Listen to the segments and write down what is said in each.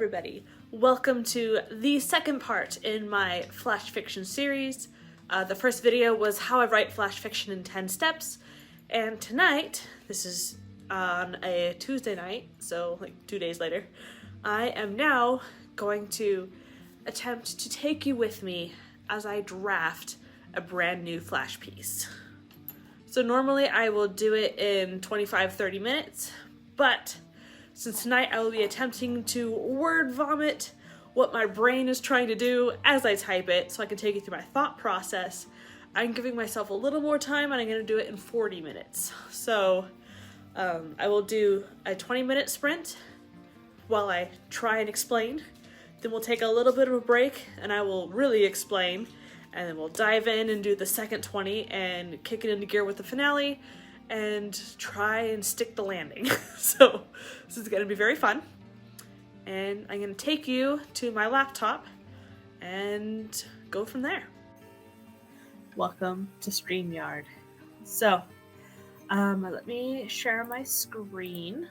everybody. Welcome to the second part in my flash fiction series. The first video was how I write flash fiction in 10 steps, and tonight, this is on a Tuesday night, so like 2 days later, I am now going to attempt to take you with me as I draft a brand new flash piece. So normally I will do it in 25-30 minutes, but since tonight I will be attempting to word vomit what my brain is trying to do as I type it so I can take you through my thought process, I'm giving myself a little more time and I'm going to do it in 40 minutes. So I will do a 20-minute sprint while I try and explain. Then we'll take a little bit of a break and I will really explain. And then we'll dive in and do the second 20 and kick it into gear with the finale and try and stick the landing. So this is going to be very fun. And I'm going to take you to my laptop and go from there. Welcome to StreamYard. So, let me share my screen.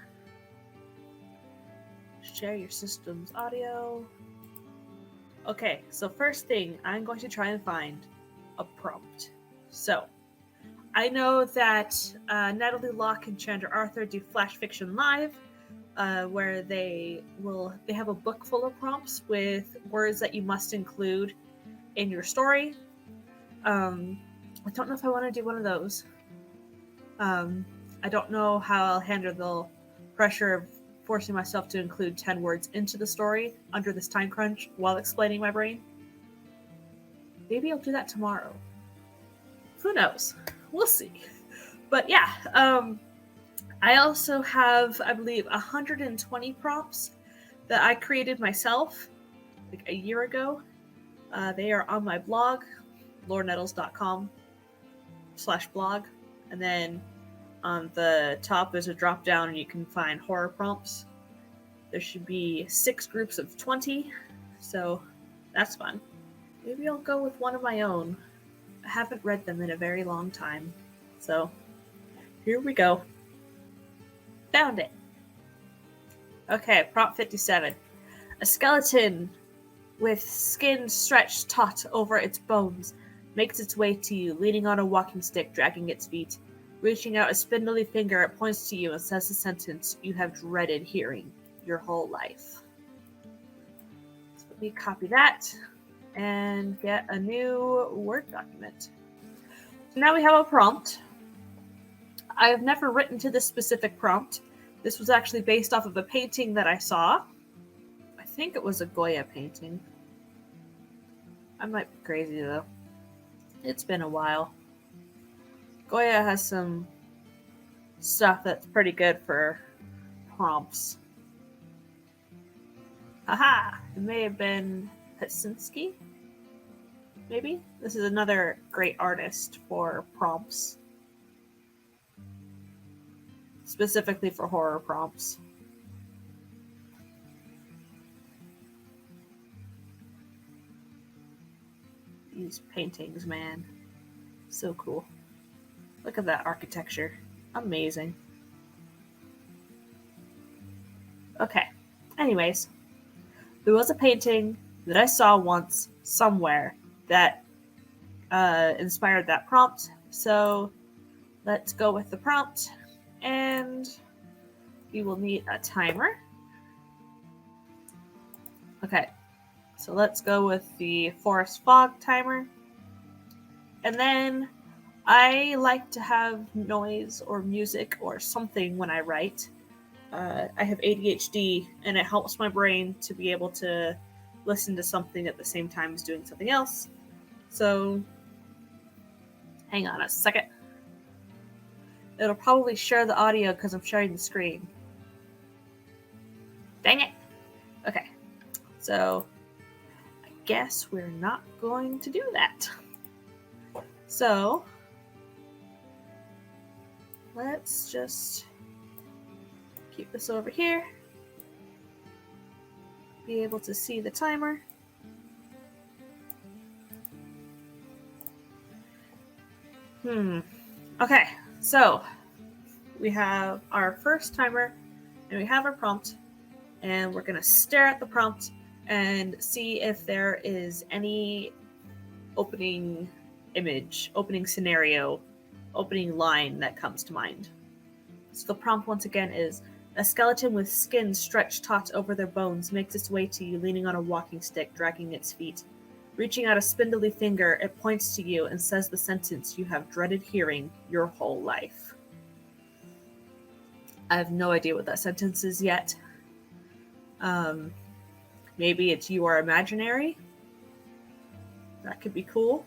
Share your system's audio. Okay, so first thing, I'm going to try and find a prompt. So, I know that Natalie Locke and Chandra Arthur do Flash Fiction Live, where they have a book full of prompts with words that you must include in your story. I don't know if I want to do one of those. I don't know how I'll handle the pressure of forcing myself to include 10 words into the story under this time crunch while explaining my brain. Maybe I'll do that tomorrow. Who knows? We'll see. But yeah, I also have, I believe, 120 prompts that I created myself like a year ago. They are on my blog, lorenettles.com/blog. And then on the top there's a drop down and you can find horror prompts. There should be 6 groups of 20, so that's fun. Maybe I'll go with one of my own. I haven't read them in a very long time, so here we go. Found it. Okay, prompt 57. A skeleton with skin stretched taut over its bones makes its way to you, leaning on a walking stick, dragging its feet. Reaching out a spindly finger, it points to you and says the sentence you have dreaded hearing your whole life. So let me copy that and get a new Word document. So now we have a prompt. I have never written to this specific prompt. This was actually based off of a painting that I saw. I think it was a Goya painting. I might be crazy though. It's been a while. Goya has some stuff that's pretty good for prompts. Aha! It may have been Beksiński? Maybe? This is another great artist for prompts. Specifically for horror prompts. These paintings, man. So cool. Look at that architecture. Amazing. Okay. Anyways. There was a painting that I saw once somewhere that inspired that prompt. So let's go with the prompt. And you will need a timer. Okay. So let's go with the forest fog timer. And then I like to have noise or music or something when I write. I have ADHD and it helps my brain to be able to listen to something at the same time as doing something else. So, hang on a second. It'll probably share the audio because I'm sharing the screen. Dang it! Okay, so I guess we're not going to do that. So, let's just keep this over here. Be able to see the timer. Okay, so we have our first timer and we have our prompt. and we're going to stare at the prompt and see if there is any opening image, opening scenario, opening line that comes to mind. So the prompt once again is: a skeleton with skin stretched taut over their bones makes its way to you leaning on a walking stick, dragging its feet. Reaching out a spindly finger, it points to you and says the sentence you have dreaded hearing your whole life. I have no idea what that sentence is yet. Maybe it's "you are imaginary." That could be cool.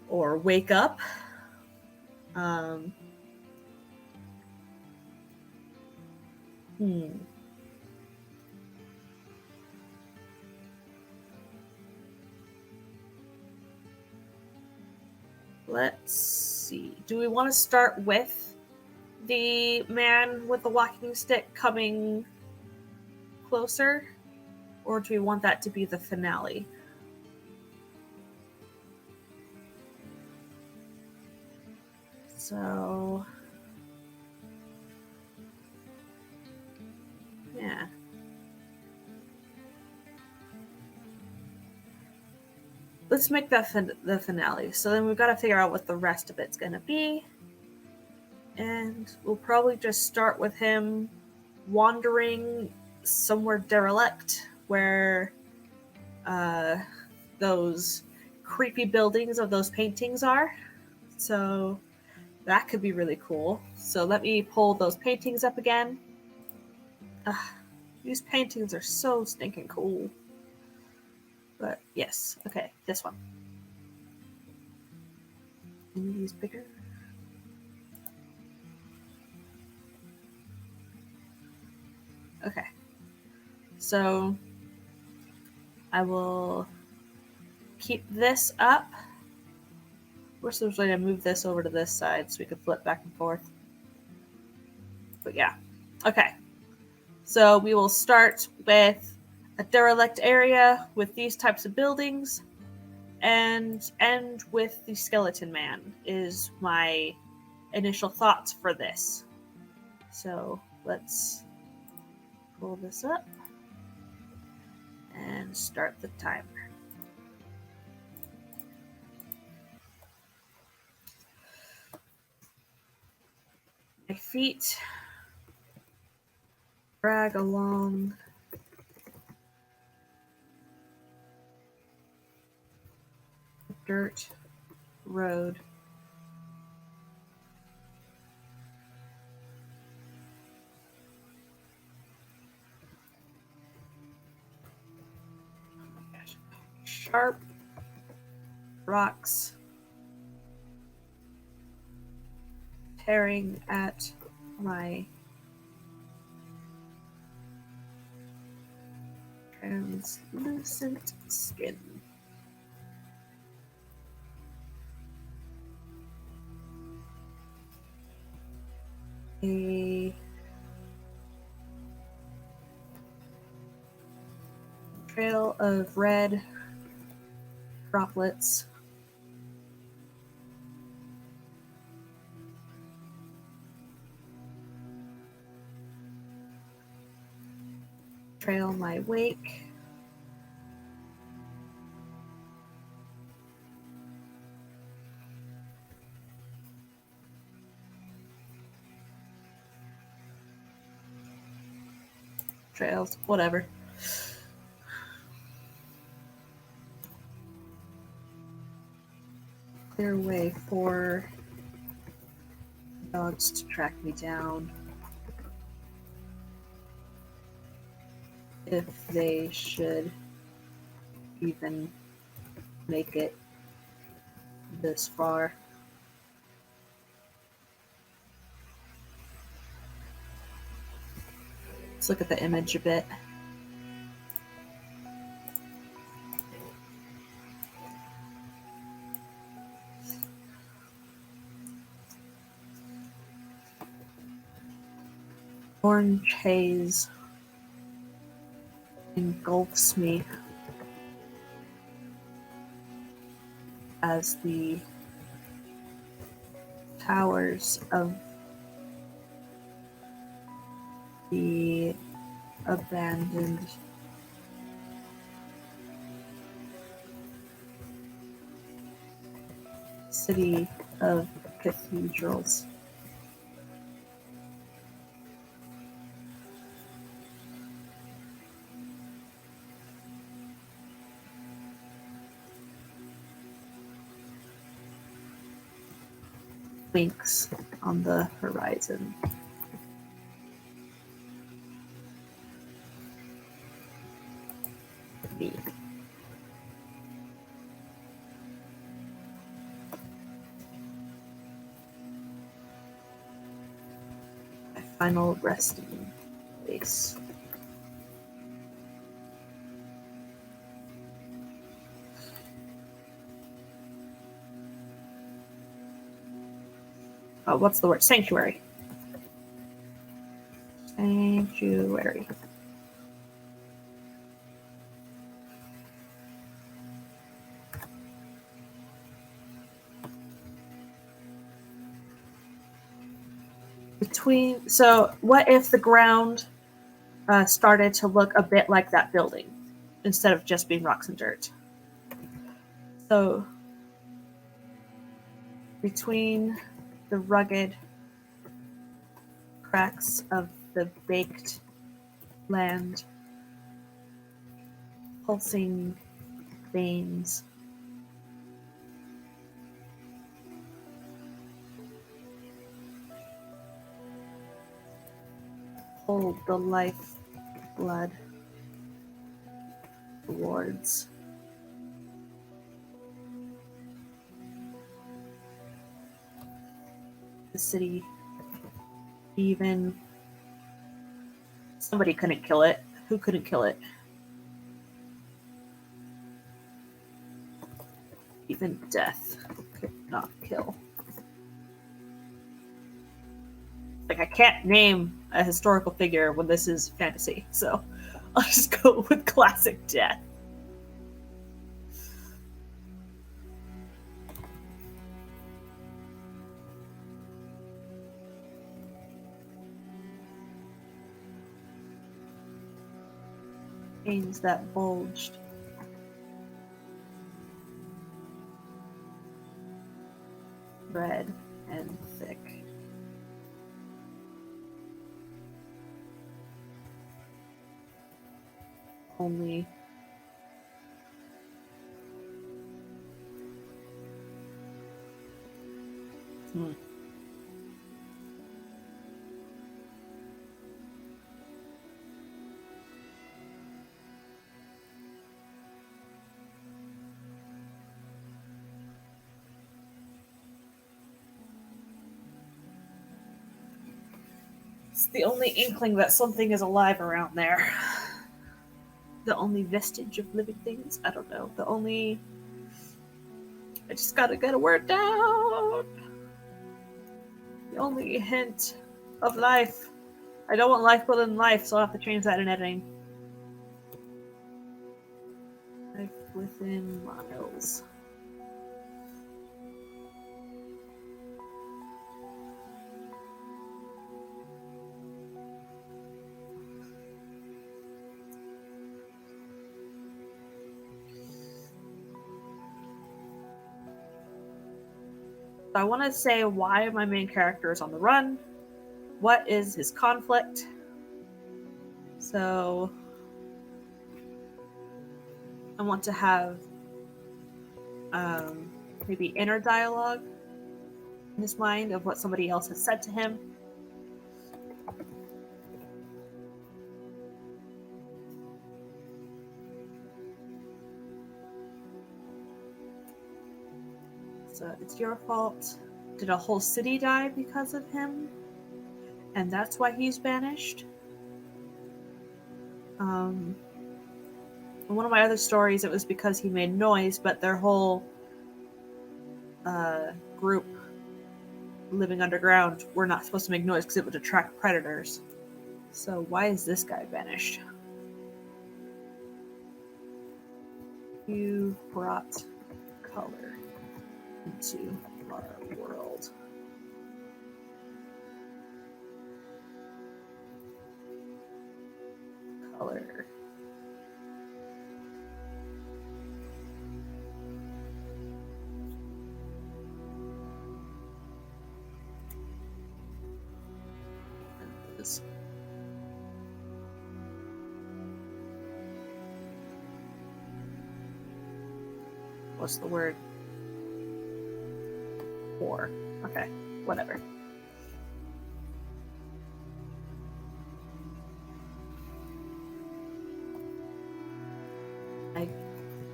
Or "wake up." Let's see. Do we want to start with the man with the walking stick coming closer? Or do we want that to be the finale? So, yeah. Let's make that the finale. So then we've got to figure out what the rest of it's going to be. And we'll probably just start with him wandering somewhere derelict where those creepy buildings of those paintings are. So that could be really cool. So let me pull those paintings up again. These paintings are so stinking cool. But yes, okay, this one. Any of these bigger? Okay. So I will keep this up. We're supposed to move this over to this side so we can flip back and forth. But yeah. Okay. So we will start with a derelict area with these types of buildings and end with the skeleton man is my initial thoughts for this. So let's pull this up and start the timer. My feet drag along the dirt road. Sharp rocks tearing at my translucent skin. A trail of red droplets trail my wake. Trails, whatever. Clear way for dogs to track me down if they should even make it this far. Let's look at the image a bit. Orange haze engulfs me as the towers of the abandoned city of cathedrals. Winks on the horizon. Me. My final resting place. What's the word? Sanctuary. Sanctuary. So what if the ground started to look a bit like that building instead of just being rocks and dirt? So between the rugged cracks of the baked land, pulsing veins, hold the life blood towards the city. Even somebody couldn't kill it. Who couldn't kill it? Even death could not kill. Like, I can't name a historical figure when this is fantasy, so I'll just go with classic death. Veins that bulged. Red and thick. Only it's the only inkling that something is alive around there. The only vestige of living things? I don't know. I just gotta get a word down. The only hint of life. I don't want life within life, so I'll have to change that in editing. Life within miles. I want to say why my main character is on the run. What is his conflict? So I want to have maybe inner dialogue in his mind of what somebody else has said to him. So it's your fault. Did a whole city die because of him? And that's why he's banished? In one of my other stories, it was because he made noise, but their whole group living underground were not supposed to make noise because it would attract predators. So why is this guy banished? You brought color into our world. color. What's the word? War. Okay, whatever. I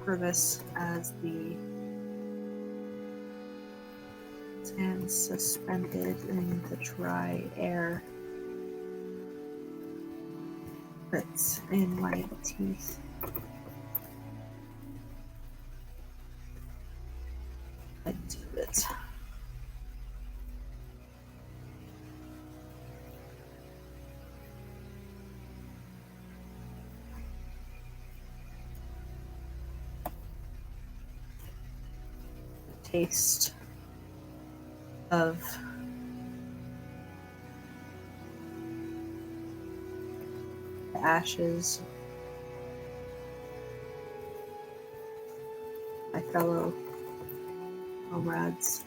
grimace as the hand suspended in the dry air grits in my teeth. I do it. Taste of the ashes, my fellow comrades.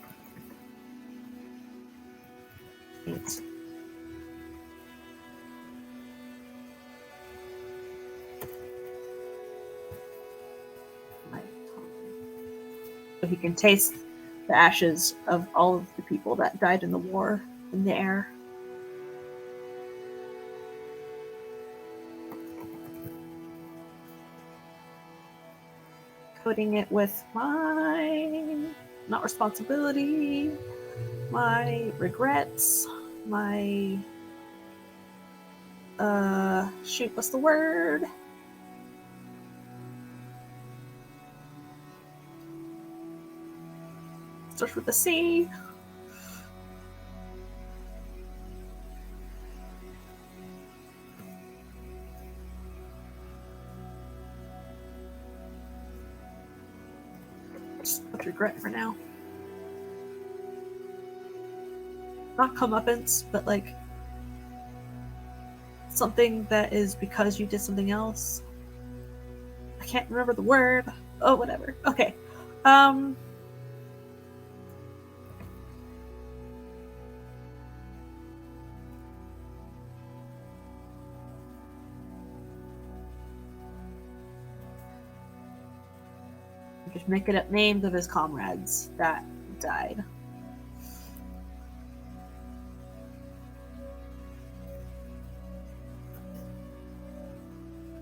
It's my tongue. So he can taste the ashes of all of the people that died in the war in the air. Coating it with my, not responsibility, my regrets, my, shoot, what's the word? Starts with a C. Just put regret for now. Not comeuppance, but like something that is because you did something else. I can't remember the word. Oh, whatever. Okay. Just making up names of his comrades that died.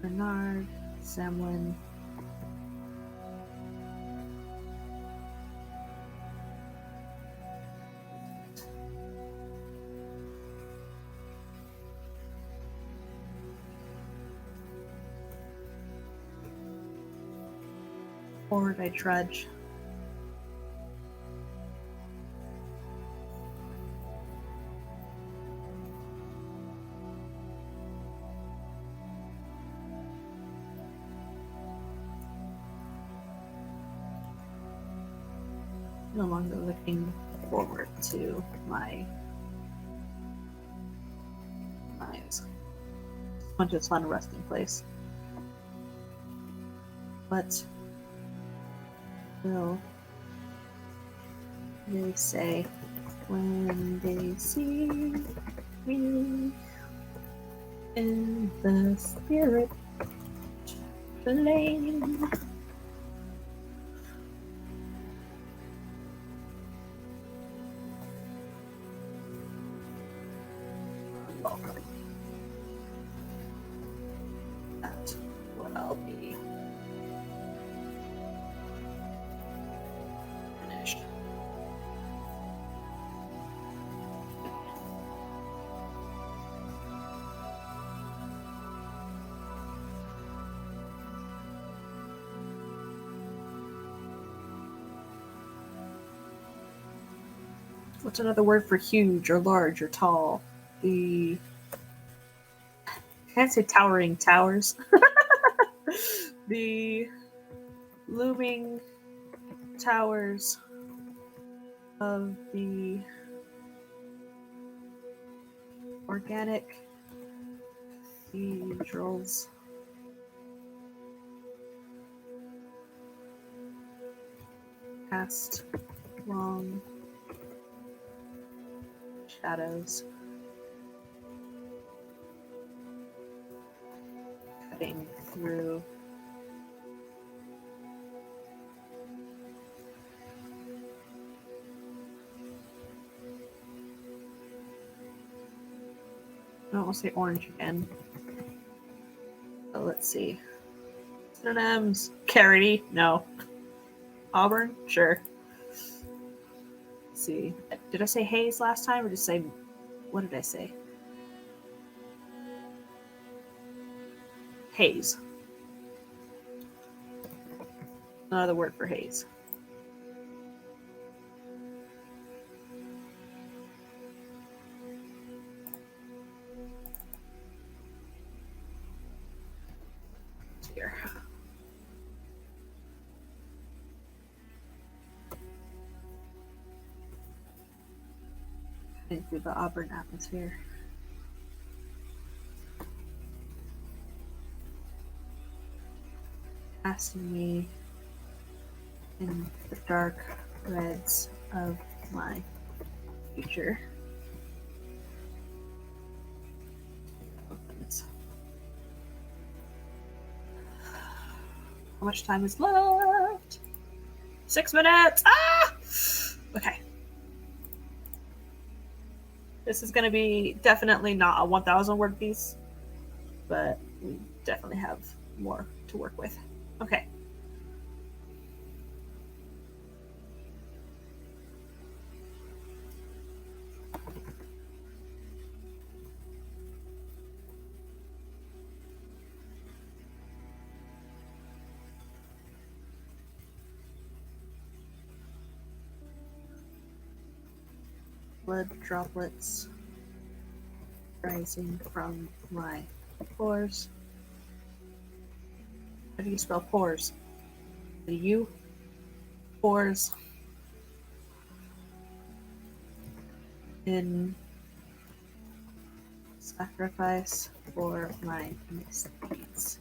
Bernard, Samlin, forward I trudge. No longer looking forward to my lives. I just find a resting place. What will they say when they see me in the spirit flame? That's what I'll be. Finished. What's another word for huge or large or tall? The I can't say towering towers. The looming towers of the organic cathedrals Cast long shadows. Cutting through I don't want to say orange again. So let's see. Synonyms. Carroty? No. Auburn? Sure. Let's see. Did I say haze last time or just say what did I say? Haze. Another word for haze. Here. Into the Auburn atmosphere. Casting me in the dark reds of my future. How much time is left? 6 minutes! Ah! Okay. This is going to be definitely not a 1,000 word piece, but we definitely have more to work with. Okay. Blood droplets rising from my pores. How do you spell pores? The U? Pores. In sacrifice for my misdeeds.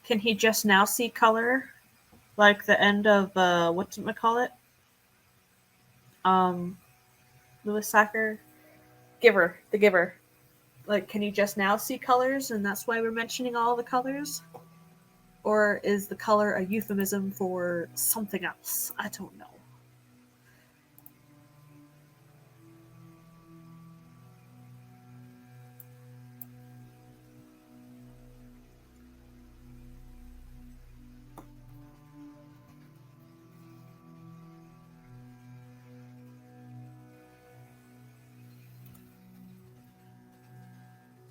Can he just now see color? Like the end of whatchamacallit? Lewis Sacker? Giver. The Giver. Like, can you just now see colors and that's why we're mentioning all the colors? Or is the color a euphemism for something else? I don't know.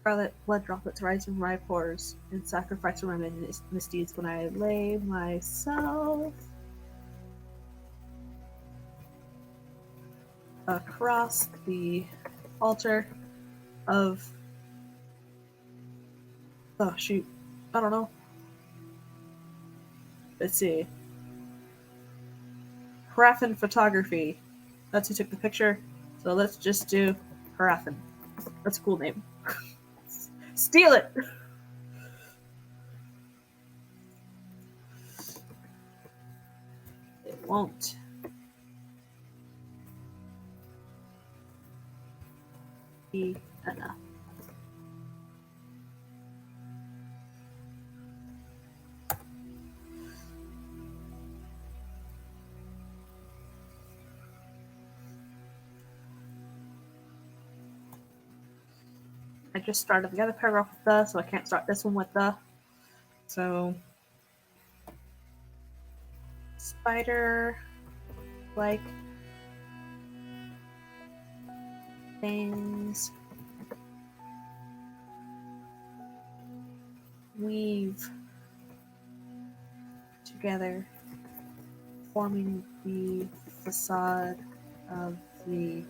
Scarlet blood droplets rise from my pores and sacrifice for my misdeeds when I lay myself across the altar of oh shoot, I don't know. Let's see. Haraffin Photography. That's who took the picture. So let's just do Haraffin. That's a cool name. Steal it! It won't. Be enough. I just started the other paragraph with the, so I can't start this one with the. So, spider-like things weave together, forming the facade of the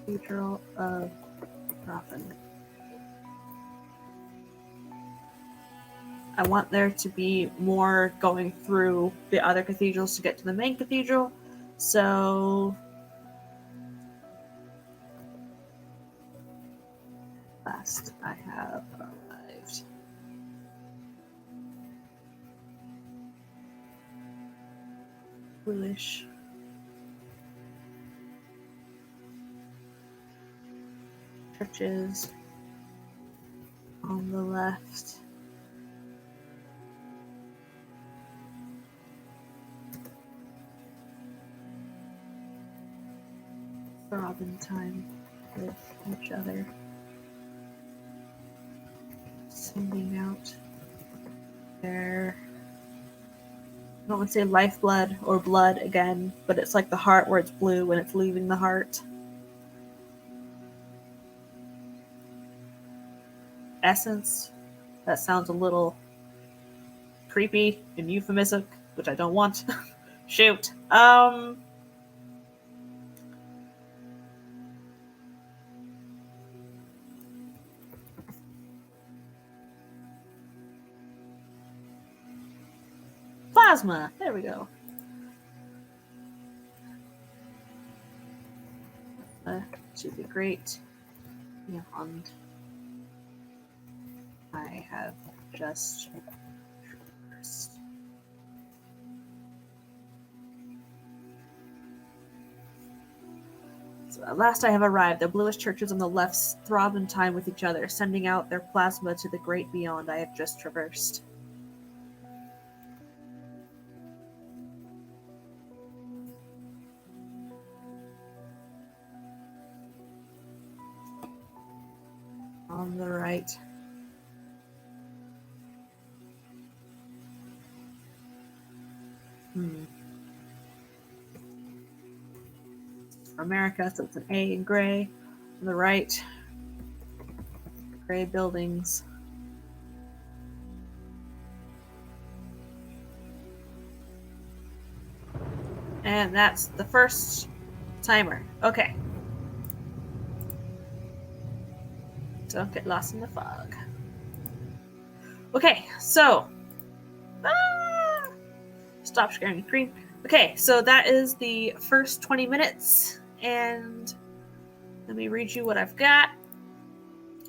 Cathedral of Robin. I want there to be more going through the other cathedrals to get to the main cathedral. So last I have arrived. Bluish. Churches on the left. Throbbing time with each other. Sending out their, I don't want to say lifeblood or blood again, but it's like the heart where it's blue when it's leaving the heart. Essence. That sounds a little creepy and euphemistic, which I don't want. Shoot. Plasma. There we go. To the great beyond. I have just traversed. So at last I have arrived. The bluish churches on the left throb in time with each other, sending out their plasma to the great beyond I have just traversed. On the right. For America, so it's an A in gray. On the right, gray buildings. And that's the first timer. Okay. Don't get lost in the fog. Okay, so stop scaring the creep. Okay, so that is the first 20 minutes, and let me read you what I've got.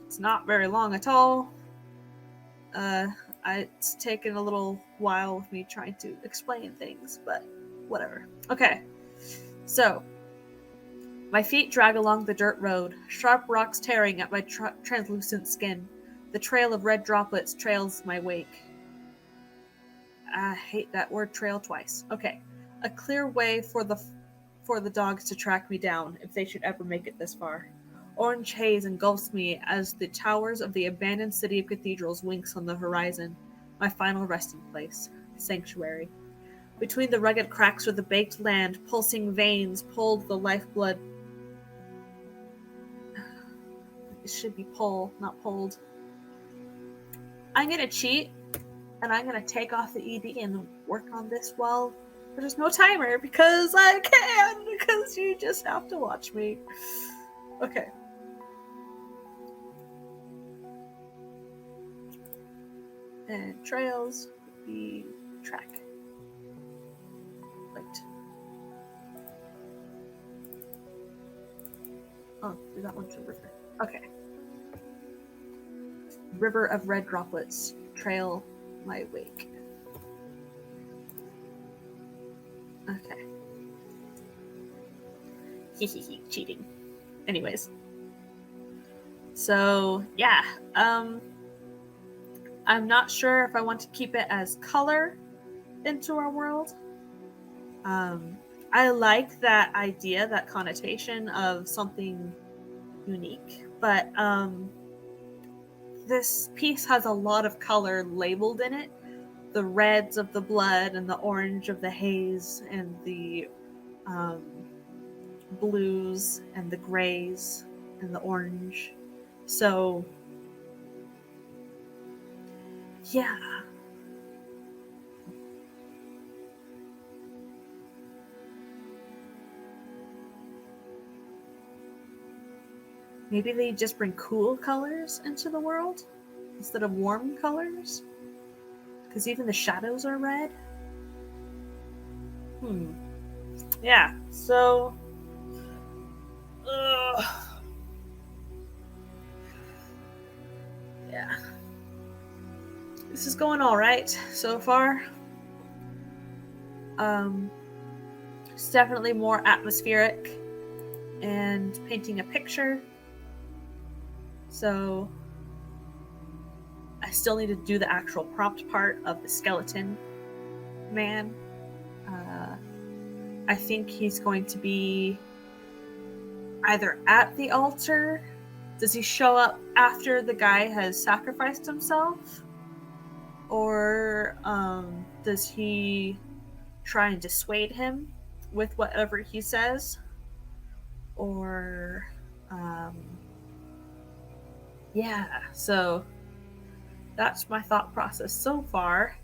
It's not very long at all. It's taken a little while with me trying to explain things, but whatever. Okay, so my feet drag along the dirt road, sharp rocks tearing at my translucent skin. The trail of red droplets trails my wake. I hate that word, trail, twice. Okay. A clear way for the dogs to track me down, if they should ever make it this far. Orange haze engulfs me as the towers of the abandoned city of cathedrals winks on the horizon. My final resting place. Sanctuary. Between the rugged cracks of the baked land, pulsing veins pulled the lifeblood. It should be pull, not pulled. I'm gonna cheat, and I'm gonna take off the ED and work on this while there's no timer, because I can, because you just have to watch me. Okay. And trails would be track. Right. Oh, we got one to river. Okay. River of red droplets trail my wake. Okay. Hehehe, cheating. Anyways. So, yeah. I'm not sure if I want to keep it as color into our world. I like that idea, that connotation of something unique, but this piece has a lot of color labeled in it. The reds of the blood and the orange of the haze and the blues and the grays and the orange. So, yeah. Maybe they just bring cool colors into the world instead of warm colors? Because even the shadows are red? Yeah, so... yeah. This is going alright so far. It's definitely more atmospheric and painting a picture. So I still need to do the actual prompt part of the skeleton man. I think he's going to be either at the altar. Does he show up after the guy has sacrificed himself? Or does he try and dissuade him with whatever he says? Or, yeah, so that's my thought process so far.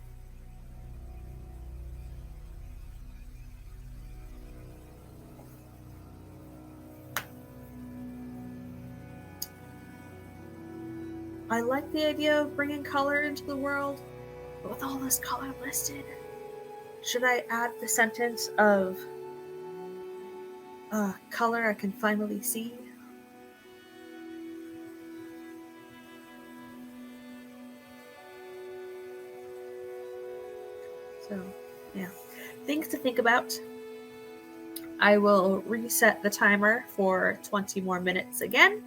I like the idea of bringing color into the world, but with all this color listed, should I add the sentence of color I can finally see? So, yeah. Things to think about. I will reset the timer for 20 more minutes again.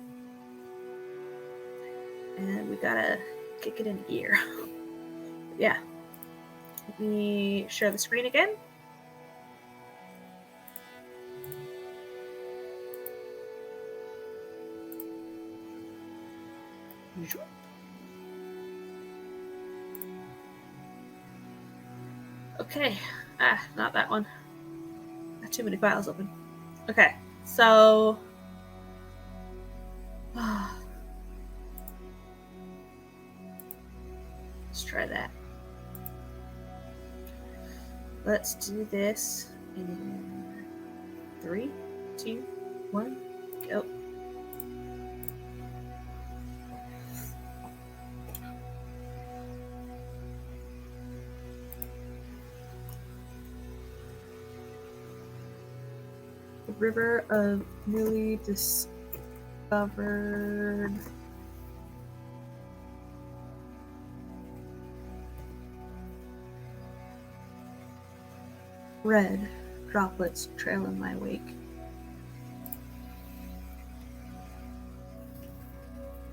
And we gotta kick it in gear. Yeah. Let me share the screen again. Okay. Not that one. Got too many files open. Okay, so let's try that. Let's do this in 3, 2, 1, go. The river of newly discovered red droplets trail in my wake.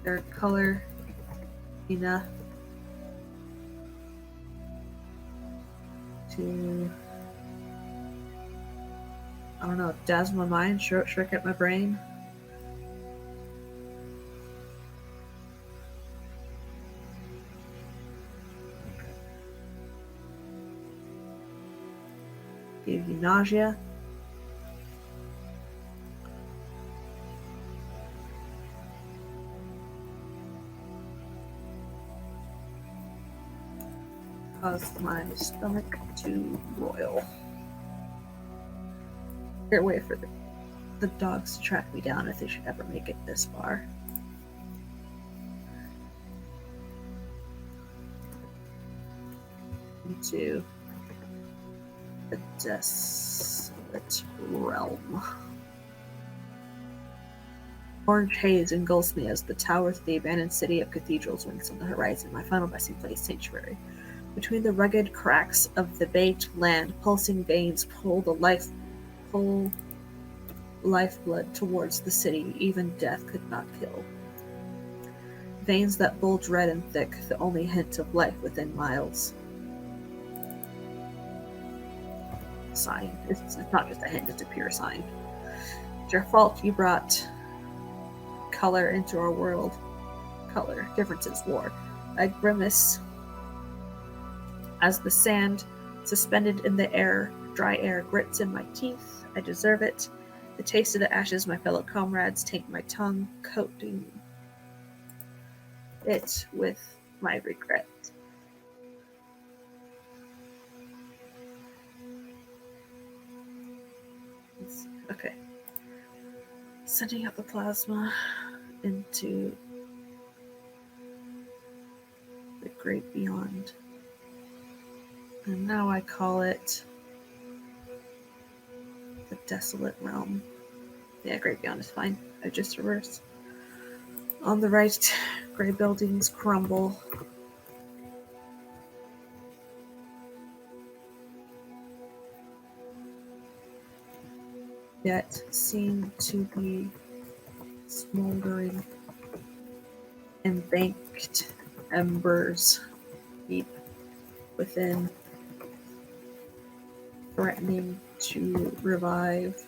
Their color enough to, I don't know, dazzle my mind, shrink up my brain. Give you nausea. Cause my stomach to roil. Great way for the dogs to track me down if they should ever make it this far. Into the desolate realm. Orange haze engulfs me as the towers of the abandoned city of cathedrals winks on the horizon, my final resting place sanctuary. Between the rugged cracks of the baked land, pulsing veins pull lifeblood towards the city even death could not kill. Veins that bulge red and thick, the only hint of life within miles. Sign. It's not just a hint, it's a pure sign. It's your fault you brought color into our world. Color. Differences. War. I grimace as the sand suspended in the air, dry air grits in my teeth. I deserve it. The taste of the ashes my fellow comrades taint my tongue, coating it with my regret. Okay. Sending out the plasma into the great beyond. And now I call it the desolate realm. Yeah, great beyond is fine. I just reverse. On the right, gray buildings crumble. Yet seem to be smoldering, and banked embers deep within, threatening to revive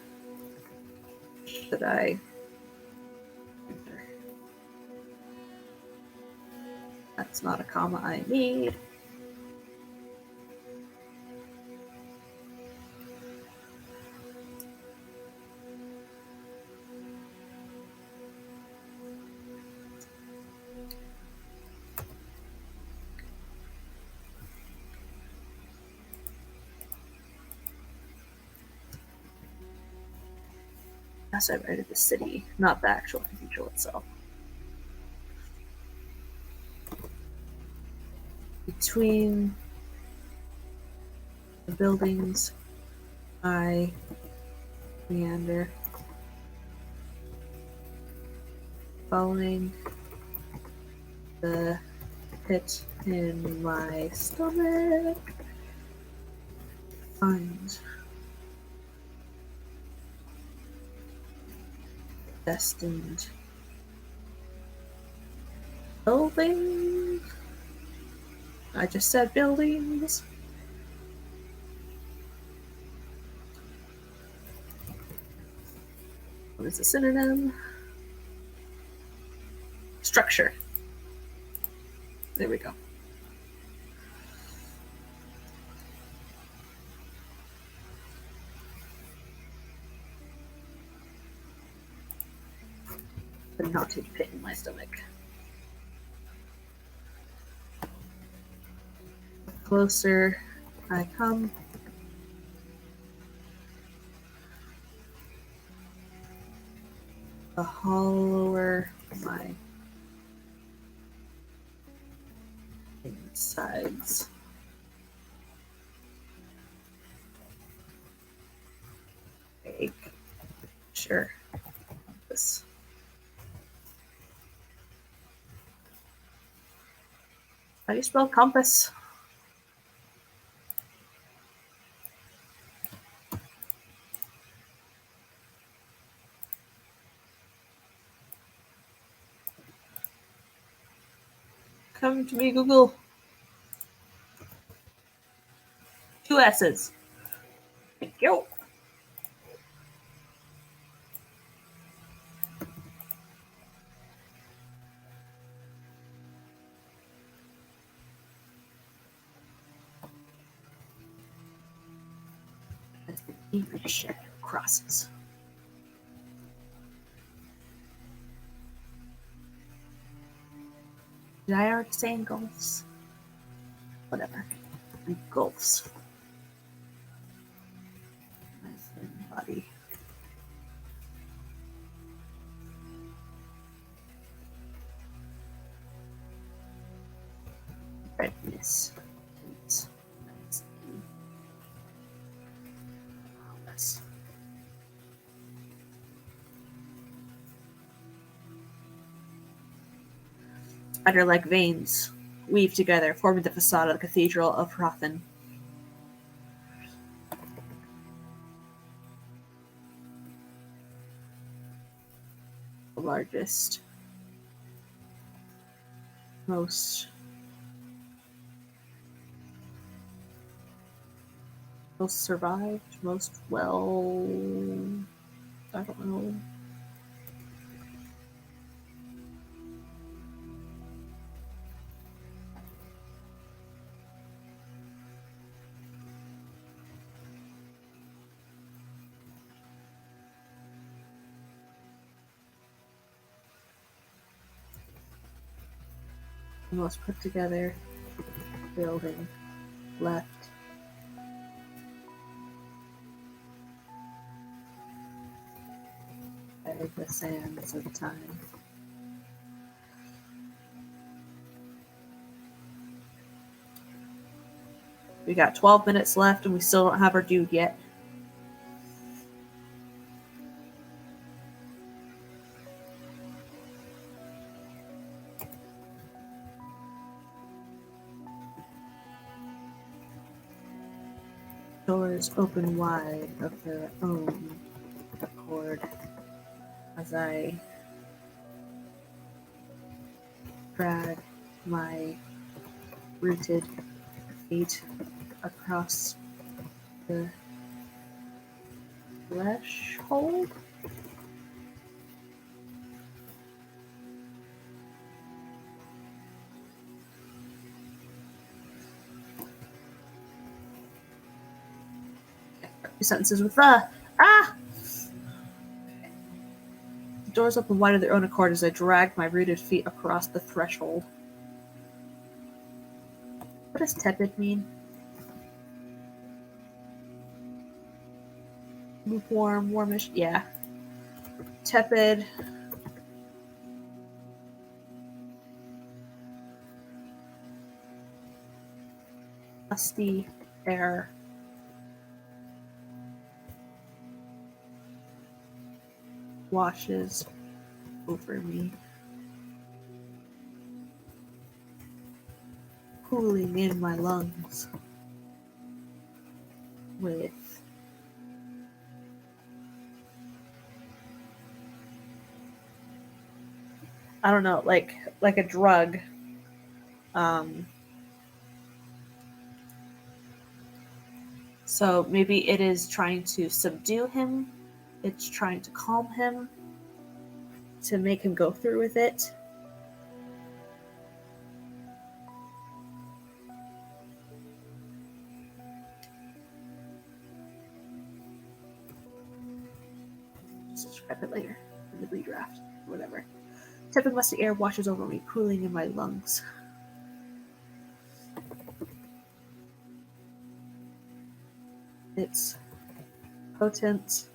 should I enter. That's not a comma I need. Yes, I raided the city, not the actual cathedral itself. Between the buildings, I meander, following the pit in my stomach. Find destined building. I just said buildings. What is a synonym? Structure. There we go. The knotted pit in my stomach. The closer I come, the hollower my insides. Make sure this. How do you spell compass? Come to me, Google. 2 S's. Thank you. As the deepest shadow crosses. Did I already say engulfs? Whatever. Engulfs. My thin body. Redness. Spider-like veins weave together, forming the facade of the Cathedral of Rothen. The largest, most survived, most well, I don't know. The most put together building left. By the sands of time. We got 12 minutes left and we still don't have our dude yet. Doors open wide of their own accord as I drag my rooted feet across the threshold. Sentences with the The doors open wide of their own accord as I drag my rooted feet across the threshold. What does tepid mean? Lukewarm, warmish, yeah. Tepid. Musty air. Washes over me, cooling in my lungs with I don't know, like a drug. So maybe it is trying to subdue him. It's trying to calm him, to make him go through with it. Just describe it later in the redraft, whatever. Tepid musty air washes over me, cooling in my lungs. It's potent.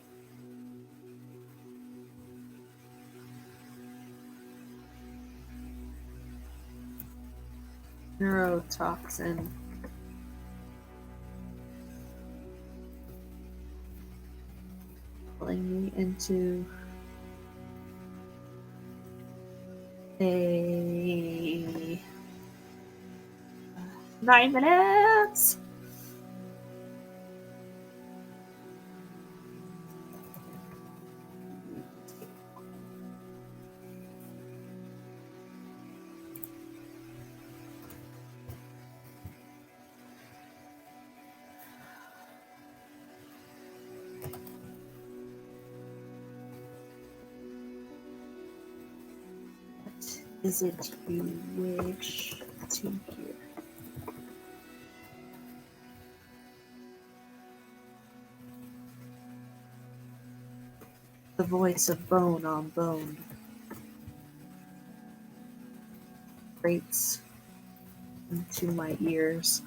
Neurotoxin. Pulling me into a 9 minutes. Is it you wish to hear? The voice of bone on bone grates into my ears.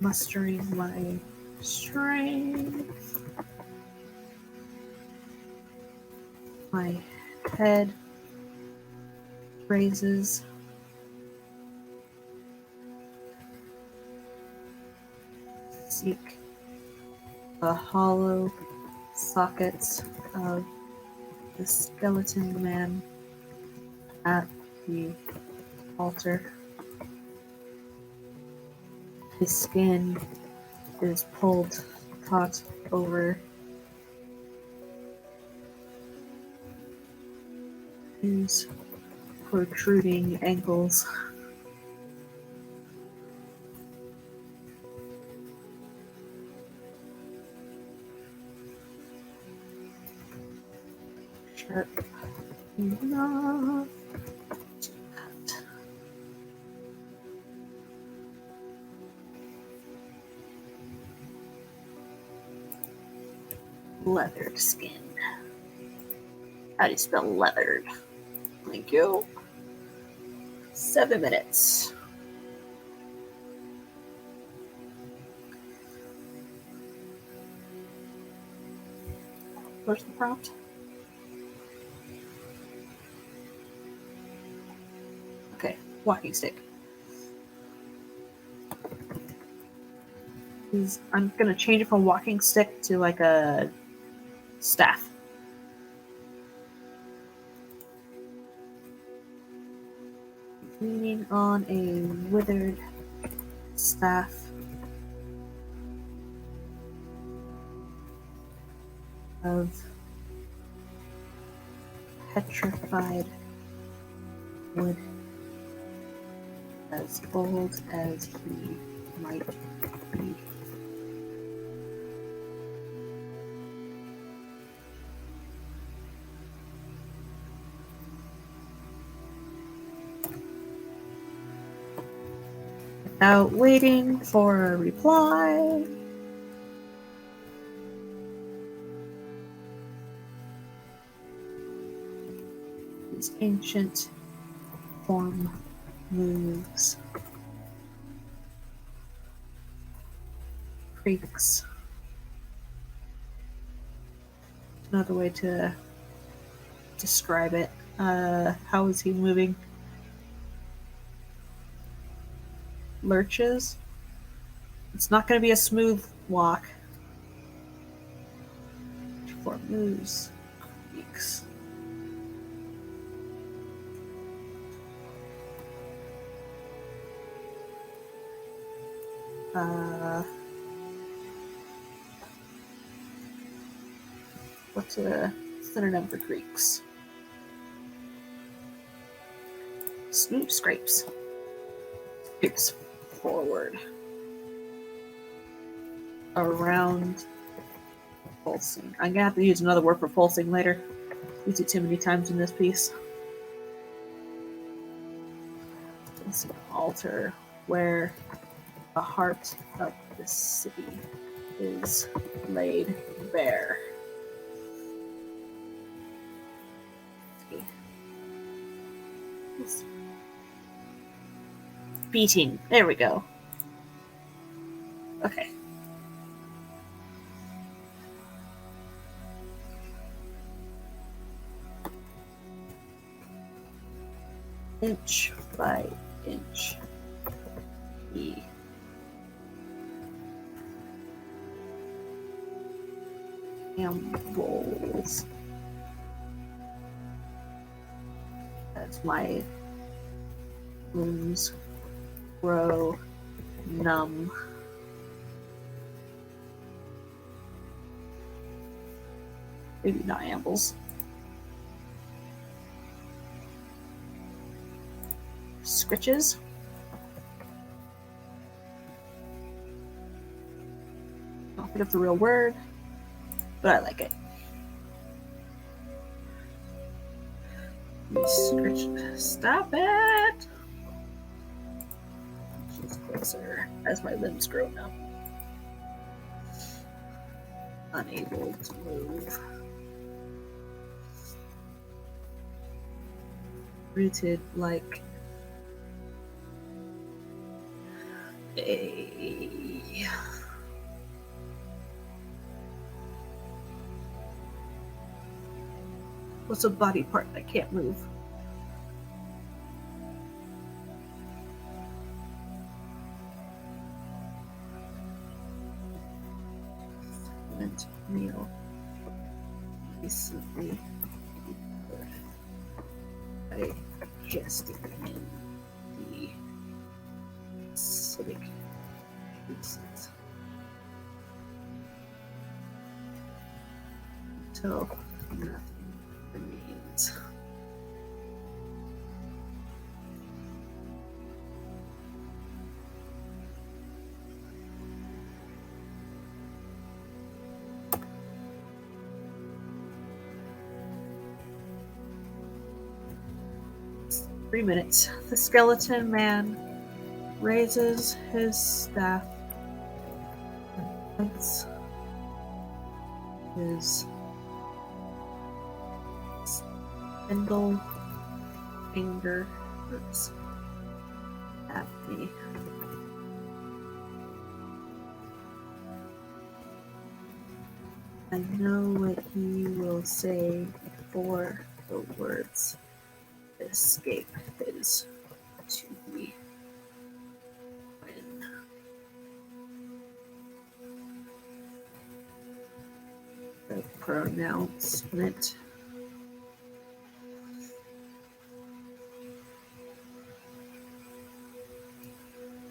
Mustering my strength. My head raises. Seek the hollow sockets of the skeleton man at the altar. His skin is pulled taut over his protruding ankles. Sharp enough to cut. Leathered skin. How do you spell leathered? Thank you. 7 minutes. Where's the prompt? Okay. walking stick. I'm gonna change it from walking stick to like a staff. Leaning on a withered staff. Of petrified wood, as old as he might be. Without waiting for a reply, his ancient form moves, creaks. Another way to describe it. How is he moving? Lurches. It's not going to be a smooth walk. For moves, creaks. What's a synonym for creaks? Smooth scrapes. Scrapes forward. Around pulsing. I'm gonna have to use another word for pulsing later. Used it too many times in this piece. It's an altar where the heart of the city is laid bare. Beating. There we go. Okay. Inch by inch. He ambles as my wounds grow numb. Maybe not ambles. Scritches. I don't think it's a real word, but I like it. Scritch. Stop it! She's closer as my limbs grow numb. Unable to move. Rooted like a what's a body part that can't move? And meal recently digested in the acidic juices until nothing remains. It's 3 minutes. The skeleton man raises his staff and points his spindle finger at me. I know what he will say before the words escape his too pronouncement.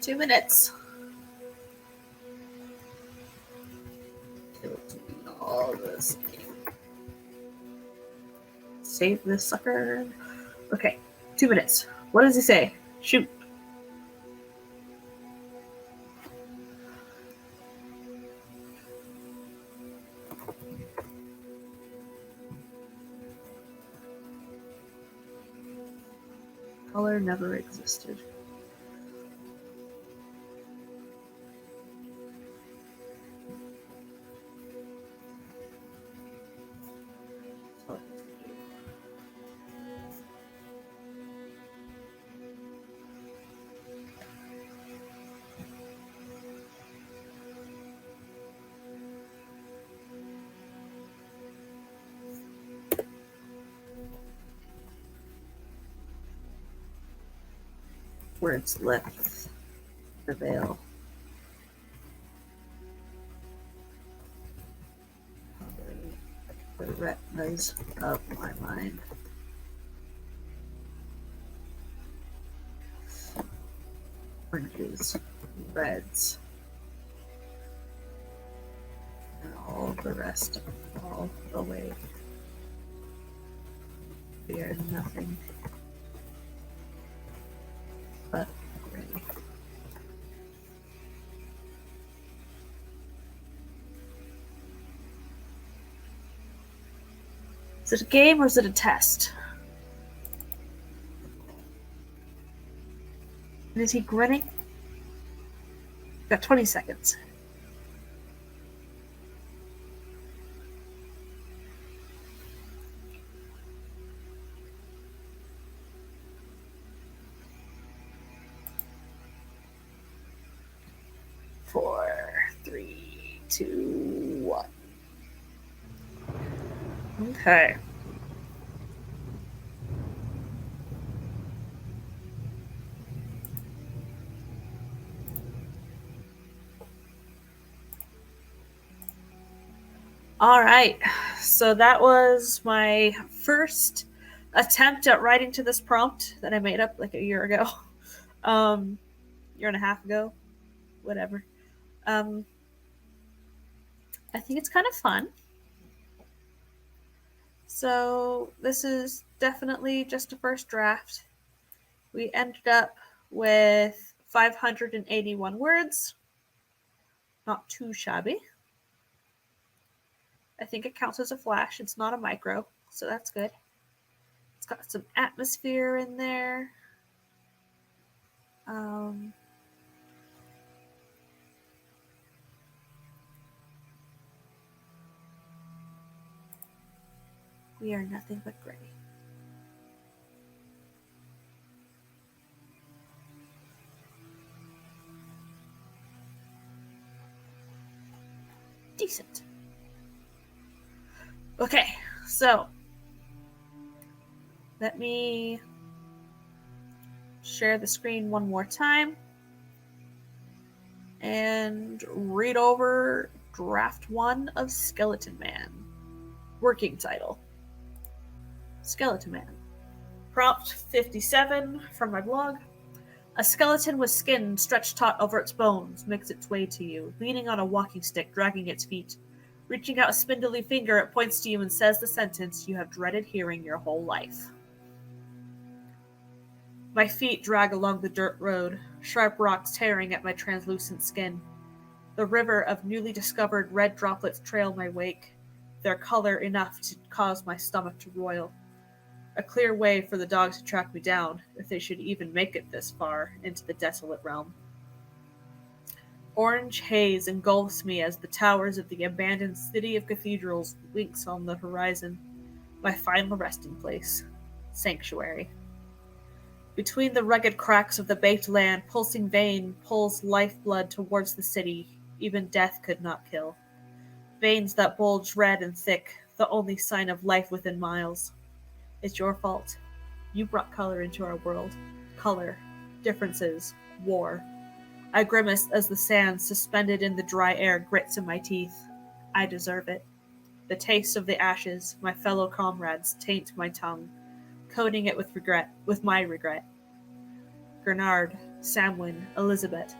Two minutes. All this. Save this sucker. Okay, 2 minutes. What does he say? Shoot. Color never existed. Words left prevail. The retinas of my mind. Oranges, reds, and all the rest, all the way. We are nothing but gray. Is it a game or is it a test? And is he grinning? Got 20 seconds. Four, three, two, one. Okay. All right. So that was my first attempt at writing to this prompt that I made up like a year ago. Year and a half ago. Whatever. I think it's kind of fun. So this is definitely just a first draft. We ended up with 581 words. Not too shabby. I think it counts as a flash. It's not a micro, so that's good. It's got some atmosphere in there. We are nothing but gray. Decent. Okay, so let me share the screen one more time and read over draft 1 of Skeleton Man. Working title: Skeleton Man. Prompt 57 from my blog. A skeleton with skin stretched taut over its bones makes its way to you, leaning on a walking stick, dragging its feet. Reaching out a spindly finger, it points to you and says the sentence you have dreaded hearing your whole life. My feet drag along the dirt road, sharp rocks tearing at my translucent skin. The river of newly discovered red droplets trail my wake, their color enough to cause my stomach to roil. A clear way for the dogs to track me down, if they should even make it this far into the desolate realm. Orange haze engulfs me as the towers of the abandoned city of cathedrals winks on the horizon. My final resting place. Sanctuary. Between the rugged cracks of the baked land, pulsing vein pulls lifeblood towards the city. Even death could not kill. Veins that bulge red and thick, the only sign of life within miles. It's your fault. You brought color into our world. Color. Differences. War. I grimace as the sand suspended in the dry air grits in my teeth. I deserve it. The taste of the ashes, my fellow comrades, taint my tongue, coating it with my regret. Gernard, Samwin, Elizabeth.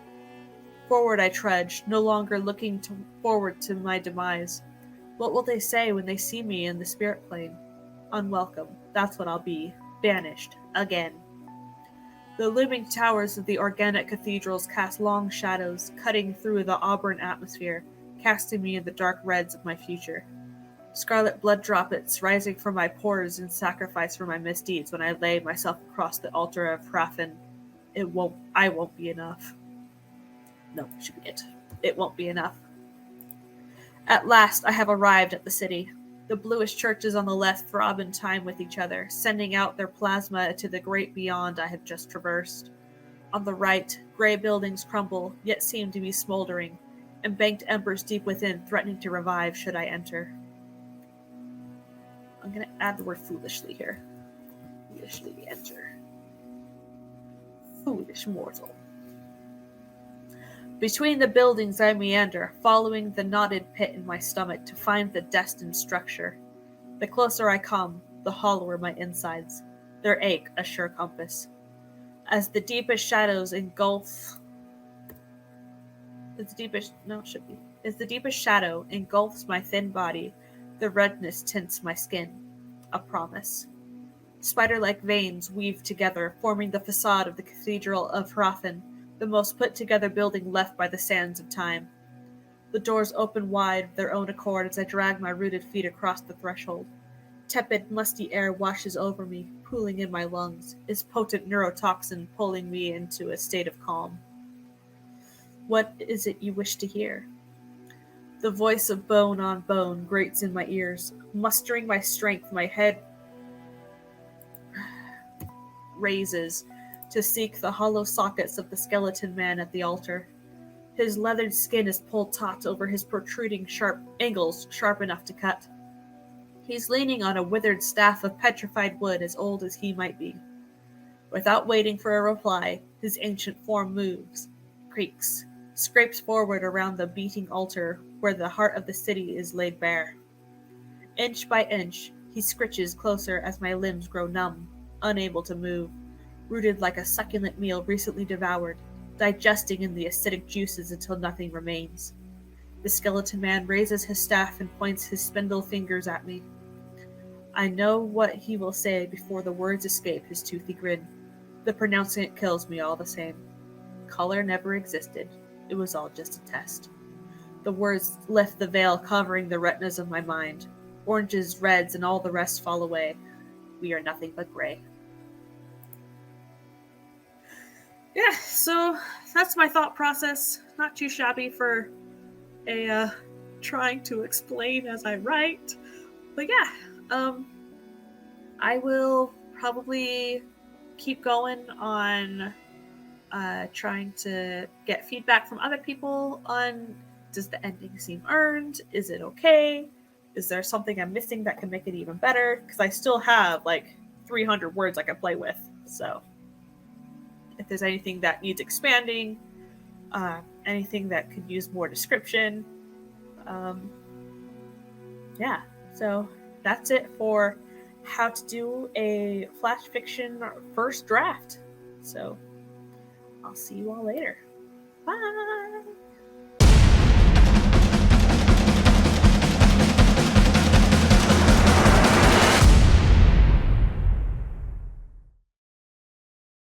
Forward I trudge, no longer looking forward to my demise. What will they say when they see me in the spirit plane? Unwelcome, that's what I'll be. Banished, again. The looming towers of the organic cathedrals cast long shadows, cutting through the auburn atmosphere, casting me in the dark reds of my future. Scarlet blood droplets rising from my pores in sacrifice for my misdeeds when I lay myself across the altar of Hrafn. I won't be enough. No, should be it. It won't be enough. At last, I have arrived at the city. The bluish churches on the left throb in time with each other, sending out their plasma to the great beyond I have just traversed. On the right, gray buildings crumble, yet seem to be smoldering, and banked embers deep within threatening to revive should I enter. I'm going to add the word foolishly here. Foolishly enter. Foolish mortal. Between the buildings I meander, following the knotted pit in my stomach to find the destined structure. The closer I come, the hollower my insides, their ache a sure compass. As the deepest shadows engulf... As the deepest shadow engulfs my thin body, the redness tints my skin. A promise. Spider-like veins weave together, forming the facade of the Cathedral of Hrafn, the most put-together building left by the sands of time. The doors open wide of their own accord as I drag my rooted feet across the threshold. Tepid, musty air washes over me, pooling in my lungs, its potent neurotoxin pulling me into a state of calm. What is it you wish to hear? The voice of bone on bone grates in my ears. Mustering my strength, my head raises to seek the hollow sockets of the skeleton man at the altar. His leathered skin is pulled taut over his protruding angles sharp enough to cut. He's leaning on a withered staff of petrified wood as old as he might be. Without waiting for a reply, his ancient form moves, creaks, scrapes forward around the beating altar where the heart of the city is laid bare. Inch by inch, he scritches closer as my limbs grow numb, unable to move, rooted like a succulent meal recently devoured, digesting in the acidic juices until nothing remains. The skeleton man raises his staff and points his spindle fingers at me. I know what he will say before the words escape his toothy grin. The pronouncing it kills me all the same. Color never existed. It was all just a test. The words lift the veil covering the retinas of my mind. Oranges, reds, and all the rest fall away. We are nothing but gray. Yeah, so that's my thought process. Not too shabby for a trying to explain as I write. But yeah, I will probably keep going on trying to get feedback from other people on, does the ending seem earned? Is it okay? Is there something I'm missing that can make it even better? Because I still have like 300 words I can play with. So if there's anything that needs expanding, anything that could use more description, yeah. So that's it for how to do a flash fiction first draft. So I'll see you all later. Bye!